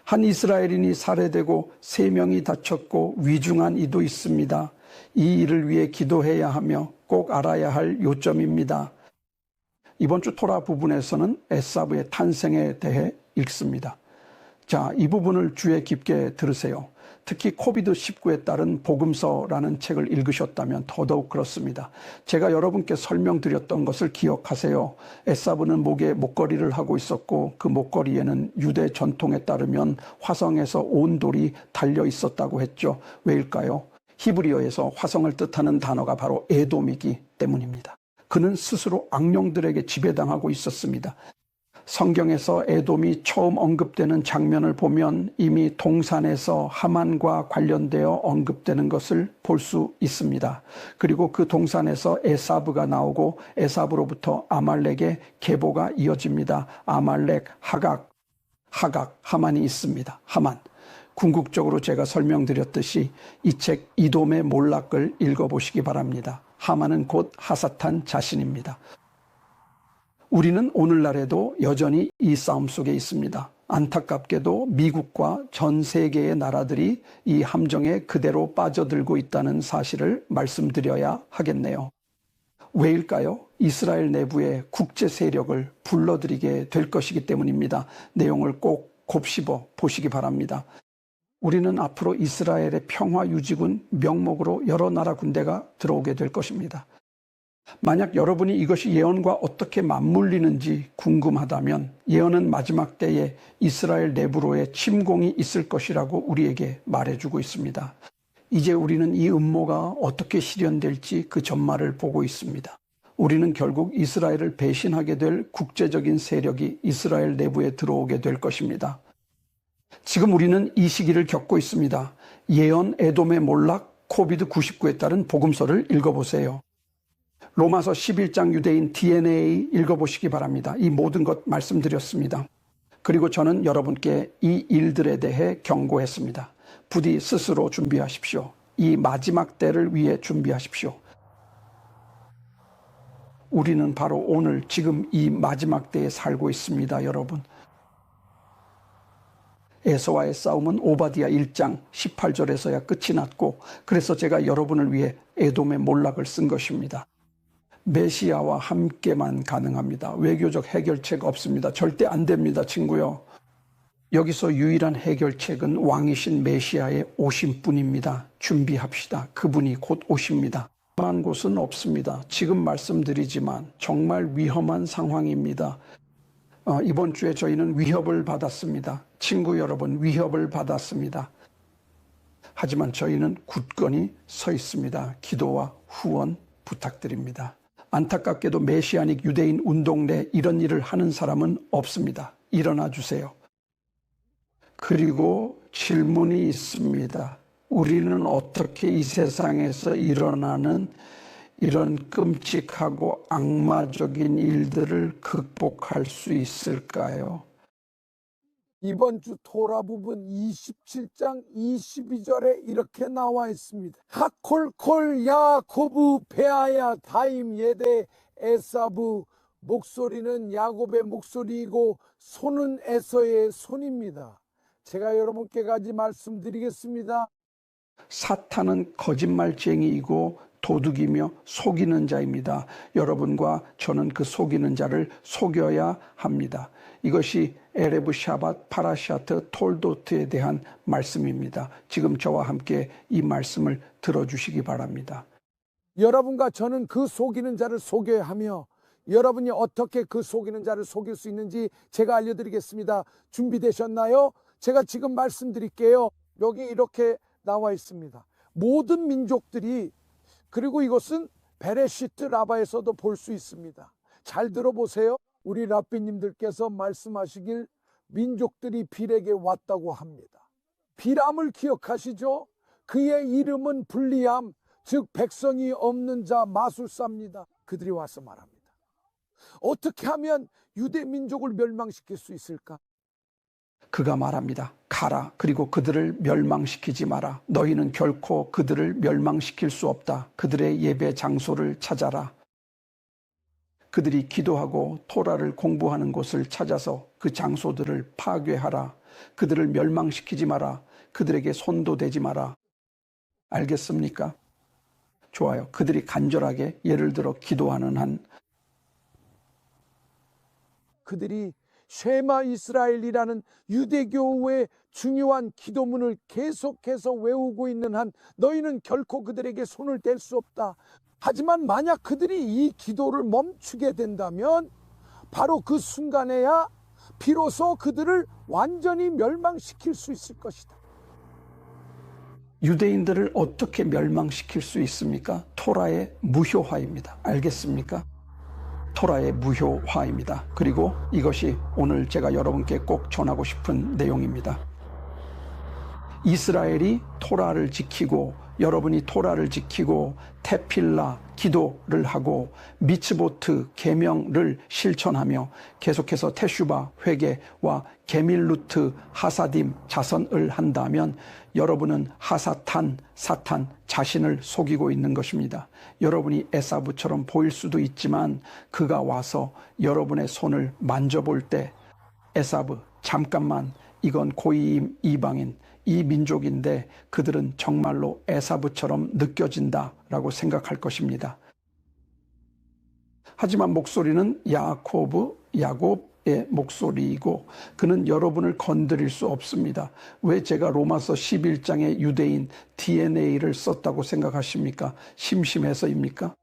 한 이스라엘인이 살해되고 3명이 다쳤고 위중한 이도 있습니다. 이 일을 위해 기도해야 하며 꼭 알아야 할 요점입니다. 이번 주 토라 부분에서는 에사브의 탄생에 대해 읽습니다. 자, 이 부분을 주의 깊게 들으세요. 특히 코비드19에 따른 복음서라는 책을 읽으셨다면 더더욱 그렇습니다. 제가 여러분께 설명드렸던 것을 기억하세요. 에사브는 목에 목걸이를 하고 있었고 그 목걸이에는 유대 전통에 따르면 화성에서 온 돌이 달려 있었다고 했죠. 왜일까요? 히브리어에서 화성을 뜻하는 단어가 바로 에돔이기 때문입니다. 그는 스스로 악령들에게 지배당하고 있었습니다. 성경에서 에돔이 처음 언급되는 장면을 보면 이미 동산에서 하만과 관련되어 언급되는 것을 볼 수 있습니다. 그리고 그 동산에서 에사브가 나오고 에사브로부터 아말렉의 계보가 이어집니다. 아말렉, 하각, 하만이 있습니다. 하만. 궁극적으로 제가 설명드렸듯이 이 책 이돔의 몰락을 읽어보시기 바랍니다. 하만은 곧 하사탄 자신입니다. 우리는 오늘날에도 여전히 이 싸움 속에 있습니다. 안타깝게도 미국과 전 세계의 나라들이 이 함정에 그대로 빠져들고 있다는 사실을 말씀드려야 하겠네요. 왜일까요? 이스라엘 내부의 국제 세력을 불러들이게 될 것이기 때문입니다. 내용을 꼭 곱씹어 보시기 바랍니다. 우리는 앞으로 이스라엘의 평화유지군 명목으로 여러 나라 군대가 들어오게 될 것입니다. 만약 여러분이 이것이 예언과 어떻게 맞물리는지 궁금하다면 예언은 마지막 때에 이스라엘 내부로의 침공이 있을 것이라고 우리에게 말해주고 있습니다. 이제 우리는 이 음모가 어떻게 실현될지 그 전말을 보고 있습니다. 우리는 결국 이스라엘을 배신하게 될 국제적인 세력이 이스라엘 내부에 들어오게 될 것입니다. 지금 우리는 이 시기를 겪고 있습니다. 예언, 에돔의 몰락, 코비드-19에 따른 복음서를 읽어보세요. 로마서 11장 유대인 DNA 읽어보시기 바랍니다. 이 모든 것 말씀드렸습니다. 그리고 저는 여러분께 이 일들에 대해 경고했습니다. 부디 스스로 준비하십시오. 이 마지막 때를 위해 준비하십시오. 우리는 바로 오늘 지금 이 마지막 때에 살고 있습니다, 여러분. 에서와의 싸움은 오바디아 1장 18절에서야 끝이 났고, 그래서 제가 여러분을 위해 에돔의 몰락을 쓴 것입니다. 메시아와 함께만 가능합니다. 외교적 해결책 없습니다. 절대 안 됩니다, 친구요. 여기서 유일한 해결책은 왕이신 메시아의 오심뿐입니다. 준비합시다. 그분이 곧 오십니다. 위험한 곳은 없습니다. 지금 말씀드리지만 정말 위험한 상황입니다. 이번 주에 저희는 위협을 받았습니다. 친구 여러분, 위협을 받았습니다. 하지만 저희는 굳건히 서 있습니다. 기도와 후원 부탁드립니다. 안타깝게도 메시아닉 유대인 운동 내 이런 일을 하는 사람은 없습니다. 일어나 주세요. 그리고 질문이 있습니다. 우리는 어떻게 이 세상에서 일어나는 이런 끔찍하고 악마적인 일들을 극복할 수 있을까요? 이번 주 토라 부분 27장 22절에 이렇게 나와 있습니다. 하콜콜 야코브 베아야 다임 예데 에사부. 목소리는 야곱의 목소리이고 손은 에서의 손입니다. 제가 여러분께 가지 말씀드리겠습니다. 사탄은 거짓말쟁이이고 도둑이며 속이는 자입니다. 여러분과 저는 그 속이는 자를 속여야 합니다. 이것이 에레브 샤밧 파라샤트 톨도트에 대한 말씀입니다. 지금 저와 함께 이 말씀을 들어주시기 바랍니다. 여러분과 저는 그 속이는 자를 속여야 하며, 여러분이 어떻게 그 속이는 자를 속일 수 있는지 제가 알려드리겠습니다. 준비되셨나요? 제가 지금 말씀드릴게요. 여기 이렇게 나와 있습니다. 모든 민족들이, 그리고 이것은 베레시트 라바에서도 볼 수 있습니다. 잘 들어보세요. 우리 랍비님들께서 말씀하시길 민족들이 빌에게 왔다고 합니다. 비람을 기억하시죠? 그의 이름은 불리함, 즉 백성이 없는 자 마술사입니다. 그들이 와서 말합니다. 어떻게 하면 유대 민족을 멸망시킬 수 있을까? 그가 말합니다. 가라. 그리고 그들을 멸망시키지 마라. 너희는 결코 그들을 멸망시킬 수 없다. 그들의 예배 장소를 찾아라. 그들이 기도하고 토라를 공부하는 곳을 찾아서 그 장소들을 파괴하라. 그들을 멸망시키지 마라. 그들에게 손도 대지 마라. 알겠습니까? 좋아요. 그들이 간절하게 예를 들어 기도하는 한, 그들이 쉐마 이스라엘이라는 유대교의 중요한 기도문을 계속해서 외우고 있는 한 너희는 결코 그들에게 손을 댈 수 없다. 하지만 만약 그들이 이 기도를 멈추게 된다면 바로 그 순간에야 비로소 그들을 완전히 멸망시킬 수 있을 것이다. 유대인들을 어떻게 멸망시킬 수 있습니까? 토라의 무효화입니다. 알겠습니까? 토라의 무효화입니다. 그리고 이것이 오늘 제가 여러분께 꼭 전하고 싶은 내용입니다. 이스라엘이 토라를 지키고, 여러분이 토라를 지키고 테필라 기도를 하고 미츠보트 계명을 실천하며 계속해서 테슈바 회개와 게밀루트 하사딤 자선을 한다면 여러분은 하사탄 사탄 자신을 속이고 있는 것입니다. 여러분이 에사브처럼 보일 수도 있지만 그가 와서 여러분의 손을 만져볼 때 에사브 잠깐만, 이건 고이임 이방인 이 민족인데 그들은 정말로 에사브처럼 느껴진다라고 생각할 것입니다. 하지만 목소리는 야곱의 목소리이고 그는 여러분을 건드릴 수 없습니다. 왜 제가 로마서 11장의 유대인 DNA를 썼다고 생각하십니까? 심심해서입니까?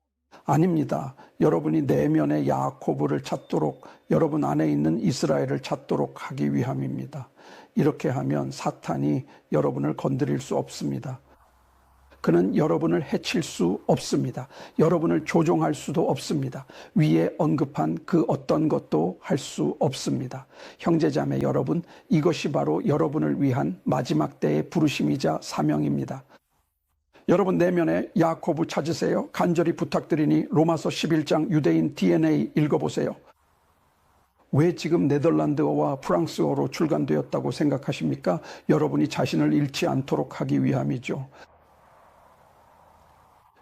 아닙니다. 여러분이 내면의 야코브를 찾도록, 여러분 안에 있는 이스라엘을 찾도록 하기 위함입니다. 이렇게 하면 사탄이 여러분을 건드릴 수 없습니다. 그는 여러분을 해칠 수 없습니다. 여러분을 조종할 수도 없습니다. 위에 언급한 그 어떤 것도 할 수 없습니다. 형제자매 여러분, 이것이 바로 여러분을 위한 마지막 때의 부르심이자 사명입니다. 여러분 내면에 야코브 찾으세요. 간절히 부탁드리니 로마서 11장 유대인 DNA 읽어보세요. 왜 지금 네덜란드어와 프랑스어로 출간되었다고 생각하십니까? 여러분이 자신을 잃지 않도록 하기 위함이죠.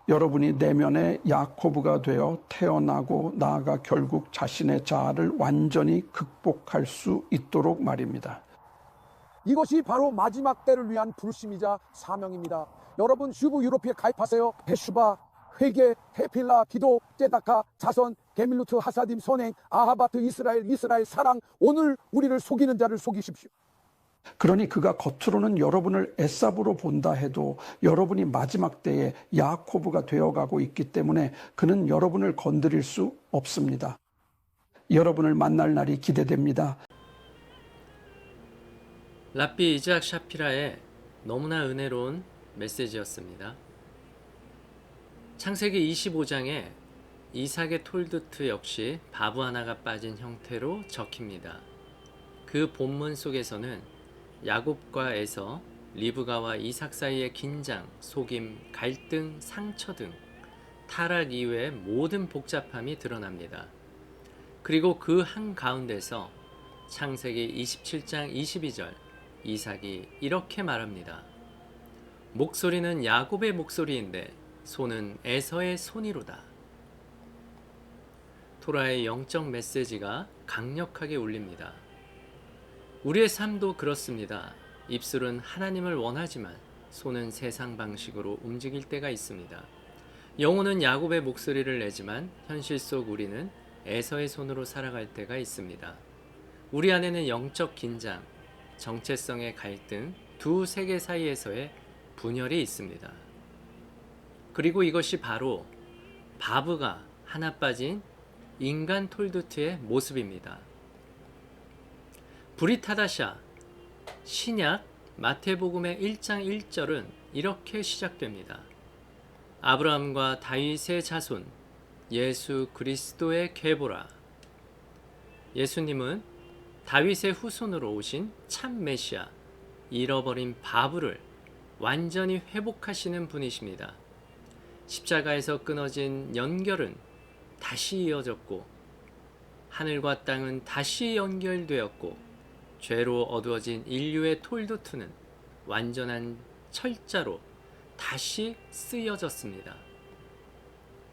여러분이 내면의 야코브가 되어 태어나고 나아가 결국 자신의 자아를 완전히 극복할 수 있도록 말입니다. 이것이 바로 마지막 때를 위한 부르심이자 사명입니다. 여러분 슈브 유로피에 가입하세요. 베슈바, 회개, 헤필라, 기도, 제다카, 자선, 게밀루트, 하사딤, 선행, 아하바트, 이스라엘 사랑. 오늘 우리를 속이는 자를 속이십시오. 그러니 그가 겉으로는 여러분을 에사브로 본다 해도 여러분이 마지막 때에 야코브가 되어가고 있기 때문에 그는 여러분을 건드릴 수 없습니다. 여러분을 만날 날이 기대됩니다. 랍비 이즈악 샤피라의 너무나 은혜로운 메시지였습니다. 창세기 25장에 이삭의 톨드트 역시 바보 하나가 빠진 형태로 적힙니다. 그 본문 속에서는 야곱과 에서, 리브가와 이삭 사이의 긴장, 속임, 갈등, 상처 등 타락 이외의 모든 복잡함이 드러납니다. 그리고 그 한가운데서 창세기 27장 22절 이삭이 이렇게 말합니다. 목소리는 야곱의 목소리인데 손은 에서의 손이로다. 토라의 영적 메시지가 강력하게 울립니다. 우리의 삶도 그렇습니다. 입술은 하나님을 원하지만 손은 세상 방식으로 움직일 때가 있습니다. 영혼은 야곱의 목소리를 내지만 현실 속 우리는 에서의 손으로 살아갈 때가 있습니다. 우리 안에는 영적 긴장, 정체성의 갈등, 두 세계 사이에서의 분열이 있습니다. 그리고 이것이 바로 바브가 하나 빠진 인간 톨드트의 모습입니다. 브리타다샤, 신약 마태복음의 1장 1절은 이렇게 시작됩니다. 아브라함과 다윗의 자손, 예수 그리스도의 계보라. 예수님은 다윗의 후손으로 오신 참 메시아, 잃어버린 바브를 완전히 회복하시는 분이십니다. 십자가에서 끊어진 연결은 다시 이어졌고, 하늘과 땅은 다시 연결되었고, 죄로 어두워진 인류의 톨드트는 완전한 철자로 다시 쓰여졌습니다.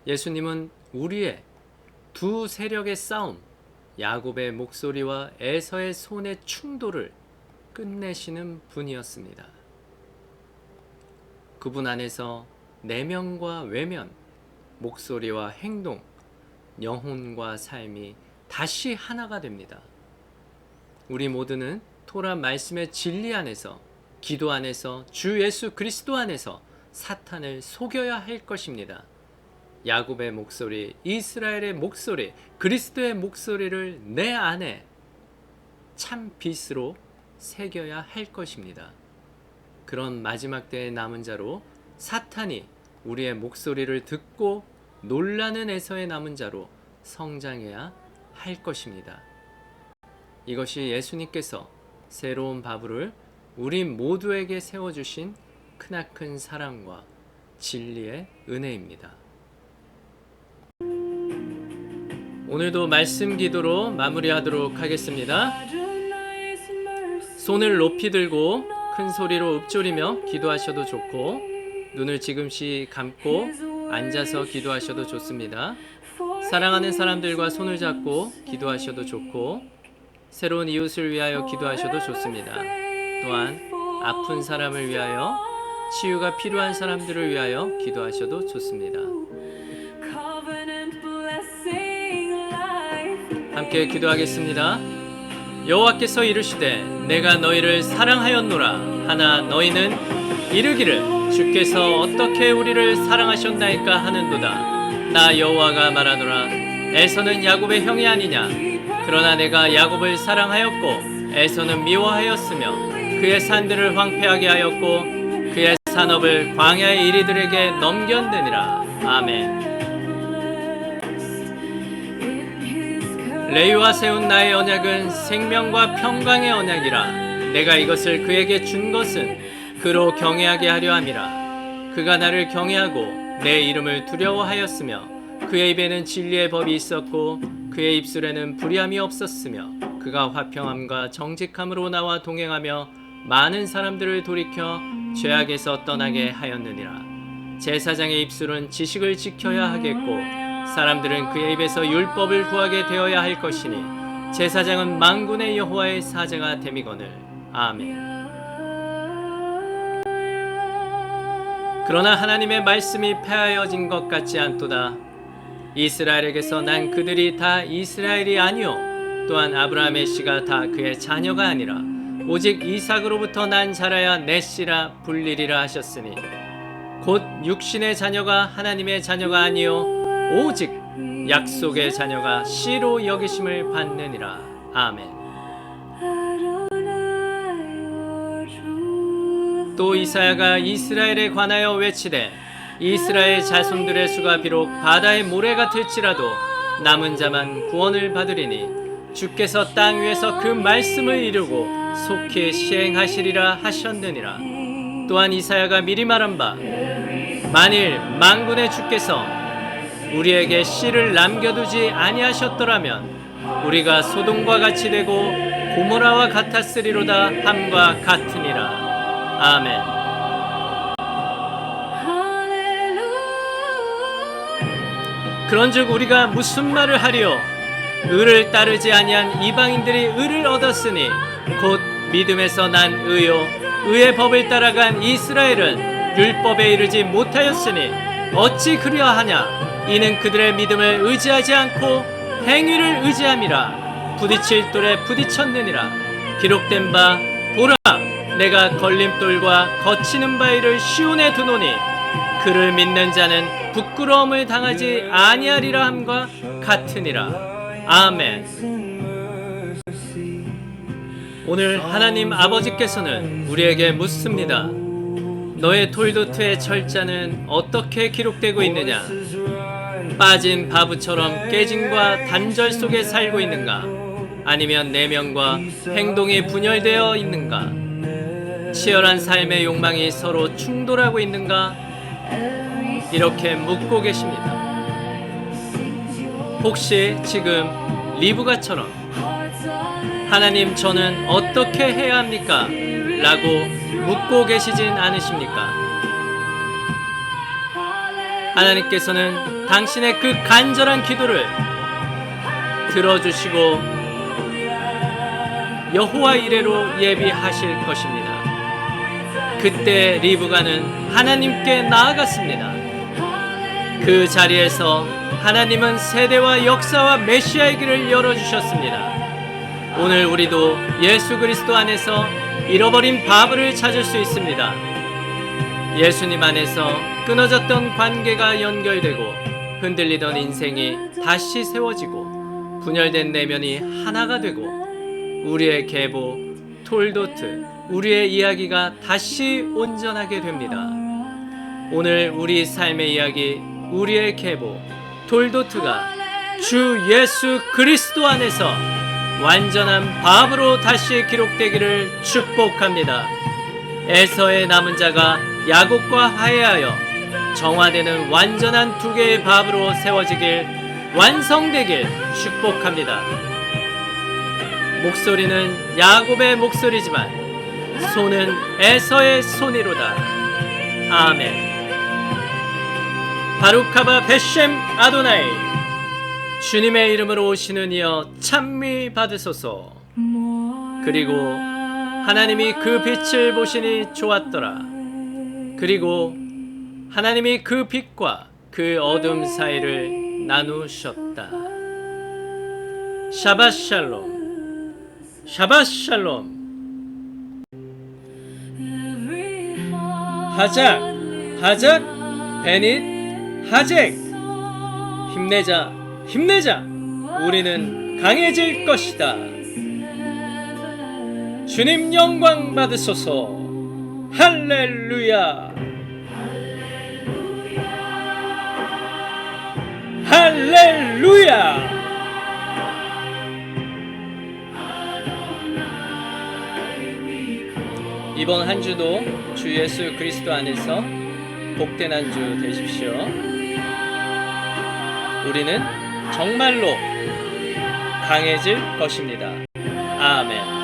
예수님은 우리의 두 세력의 싸움, 야곱의 목소리와 에서의 손의 충돌을 끝내시는 분이었습니다. 그분 안에서 내면과 외면, 목소리와 행동, 영혼과 삶이 다시 하나가 됩니다. 우리 모두는 토라 말씀의 진리 안에서, 기도 안에서, 주 예수 그리스도 안에서 사탄을 속여야 할 것입니다. 야곱의 목소리, 이스라엘의 목소리, 그리스도의 목소리를 내 안에 참 빛으로 새겨야 할 것입니다. 그런 마지막 때의 남은 자로 사탄이 우리의 목소리를 듣고 놀라는 에서의 남은 자로 성장해야 할 것입니다. 이것이 예수님께서 새로운 바브를 우리 모두에게 세워주신 크나큰 사랑과 진리의 은혜입니다. 오늘도 말씀 기도로 마무리하도록 하겠습니다. 손을 높이 들고 큰 소리로 읊조리며 기도하셔도 좋고, 눈을 지금시 감고 앉아서 기도하셔도 좋습니다. 사랑하는 사람들과 손을 잡고 기도하셔도 좋고, 새로운 이웃을 위하여 기도하셔도 좋습니다. 또한 아픈 사람을 위하여, 치유가 필요한 사람들을 위하여 기도하셔도 좋습니다. 함께 기도하겠습니다. 여호와께서 이르시되 내가 너희를 사랑하였노라 하나 너희는 이르기를 주께서 어떻게 우리를 사랑하셨나이까 하는도다. 나 여호와가 말하노라. 에서는 야곱의 형이 아니냐. 그러나 내가 야곱을 사랑하였고 에서는 미워하였으며 그의 산들을 황폐하게 하였고 그의 산업을 광야의 이리들에게 넘겼느니라. 아멘. 레위와 세운 나의 언약은 생명과 평강의 언약이라. 내가 이것을 그에게 준 것은 그로 경외하게 하려 함이라. 그가 나를 경외하고 내 이름을 두려워하였으며 그의 입에는 진리의 법이 있었고 그의 입술에는 불의함이 없었으며 그가 화평함과 정직함으로 나와 동행하며 많은 사람들을 돌이켜 죄악에서 떠나게 하였느니라. 제사장의 입술은 지식을 지켜야 하겠고 사람들은 그의 입에서 율법을 구하게 되어야 할 것이니 제사장은 만군의 여호와의 사자가 됨이거늘. 아멘. 그러나 하나님의 말씀이 폐하여진 것 같지 않도다. 이스라엘에게서 난 그들이 다 이스라엘이 아니요 또한 아브라함의 씨가 다 그의 자녀가 아니라 오직 이삭으로부터 난 자라야 내 씨라 불리리라 하셨으니 곧 육신의 자녀가 하나님의 자녀가 아니요 오직 약속의 자녀가 씨로 여기심을 받느니라. 아멘. 또 이사야가 이스라엘에 관하여 외치되 이스라엘 자손들의 수가 비록 바다의 모래 같을지라도 남은 자만 구원을 받으리니 주께서 땅 위에서 그 말씀을 이루고 속히 시행하시리라 하셨느니라. 또한 이사야가 미리 말한 바 만일 만군의 주께서 우리에게 씨를 남겨두지 아니하셨더라면 우리가 소돔과 같이 되고 고모라와 같았으리로다 함과 같으니라. 아멘. 그런즉 우리가 무슨 말을 하리요? 의를 따르지 아니한 이방인들이 의를 얻었으니 곧 믿음에서 난 의요 의의 법을 따라간 이스라엘은 율법에 이르지 못하였으니 어찌 그리하냐? 이는 그들의 믿음을 의지하지 않고 행위를 의지함이라. 부딪힐 돌에 부딪혔느니라. 기록된 바 보라 내가 걸림돌과 거치는 바위를 시온에 두노니 그를 믿는 자는 부끄러움을 당하지 아니하리라 함과 같으니라. 아멘. 오늘 하나님 아버지께서는 우리에게 묻습니다. 너의 톨도트의 철자는 어떻게 기록되고 있느냐? 빠진 바브처럼 깨짐과 단절 속에 살고 있는가? 아니면 내면과 행동이 분열되어 있는가? 치열한 삶의 욕망이 서로 충돌하고 있는가? 이렇게 묻고 계십니다. 혹시 지금 리브가처럼 하나님 저는 어떻게 해야 합니까? 라고 묻고 계시진 않으십니까? 하나님께서는 당신의 그 간절한 기도를 들어주시고 여호와 이레로 예비하실 것입니다. 그때 리브가는 하나님께 나아갔습니다. 그 자리에서 하나님은 세대와 역사와 메시아의 길을 열어주셨습니다. 오늘 우리도 예수 그리스도 안에서 잃어버린 바브를 찾을 수 있습니다. 예수님 안에서 끊어졌던 관계가 연결되고 흔들리던 인생이 다시 세워지고 분열된 내면이 하나가 되고 우리의 계보, 톨도트, 우리의 이야기가 다시 온전하게 됩니다. 오늘 우리 삶의 이야기, 우리의 계보, 톨도트가 주 예수 그리스도 안에서 완전한 밥으로 다시 기록되기를 축복합니다. 에서의 남은 자가 야곱과 화해하여 정화되는 완전한 두 개의 밥으로 세워지길 완성되길 축복합니다. 목소리는 야곱의 목소리지만 손은 에서의 손이로다. 아멘. 바루카바 베셴 아도나이. 주님의 이름으로 오시는 이여 찬미 받으소서. 그리고 하나님이 그 빛을 보시니 좋았더라. 그리고 하나님이 그 빛과 그 어둠 사이를 나누셨다. 샤밧 샬롬. 샤밧 샬롬. 하작, 하작, 베닛, 하젝. 힘내자, 힘내자. 우리는 강해질 것이다. 주님 영광 받으소서. 할렐루야. 할렐루야. 이번 한 주도 주 예수 그리스도 안에서 복된 한 주 되십시오. 우리는 정말로 강해질 것입니다. 아멘.